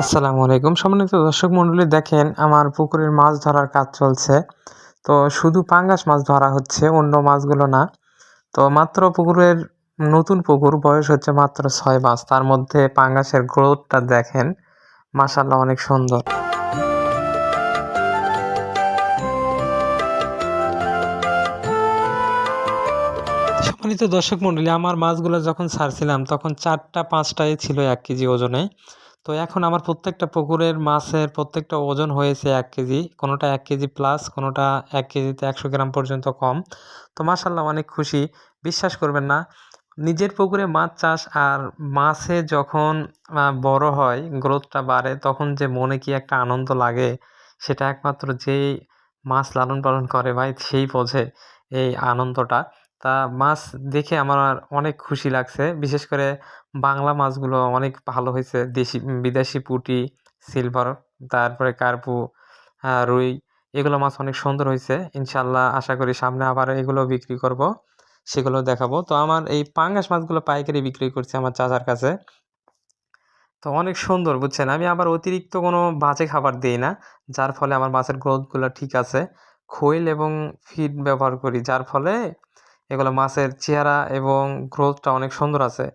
আসসালামু আলাইকুম। সম্মানিত দর্শক মণ্ডলী, দেখেন আমার পুকুরের মাছ ধরার কাজ চলছে। তো শুধু পাঙ্গাস মাছ ধরা হচ্ছে, অন্য মাছগুলো না। তো মাত্র পুকুরের নতুন পুকুর, বয়স হচ্ছে মাত্র ৬ মাস। তার মধ্যে পাঙ্গাসের গ্রোথটা দেখেন, মাশাআল্লাহ অনেক সুন্দর। সম্মানিত দর্শক মণ্ডলী, আমার মাছগুলো যখন ছাড়ছিলাম তখন ৪টা ৫টাই ছিল ১ কেজি ওজনে। তো এখন আমার প্রত্যেকটা পুকুরের মাছের প্রত্যেকটা ওজন হয়েছে ১ কেজি। কোনোটা ১ কেজি প্লাস, কোনোটা ১ কেজিতে ১০০ গ্রাম পর্যন্ত কম। তো মাশাআল্লাহ অনেক খুশি। বিশ্বাস করবেন না, নিজের পুকুরে মাছ চাষ আর মাছে যখন বড় হয়, গ্রোথটা বাড়ে, তখন যে মনে কি একটা আনন্দ লাগে, সেটা একমাত্র যেই মাছ লালন পালন করে ভাই সেই বোঝে এই আনন্দটা। তা মাছ দেখে আমার অনেক খুশি লাগছে। বিশেষ করে বাংলা মাছগুলো অনেক ভালো হইছে। বিদেশি পুঁটি, সিলভার, তারপরে কার্পু, রুই, এগুলো মাছ অনেক সুন্দর হইছে। ইনশাআল্লাহ আশা করি সামনে আবার এগুলো বিক্রি করব। সেগুলো দেখাবো। তো আমার এই পাঙ্গাস মাছগুলো পাইকারি বিক্রি করছি আমার চাচার কাছে। তো অনেক সুন্দর, বুঝছেন? আমি আবার অতিরিক্ত কোনো বাজে খাবার দেই না। যার ফলে আমার মাছের গ্রোথ গুলা ঠিক আছে। খৈল এবং ফিড ব্যবহার করি। যার ফলে এগুলো মাছের চেহারা এবং গ্রোথটা অনেক সুন্দর আছে।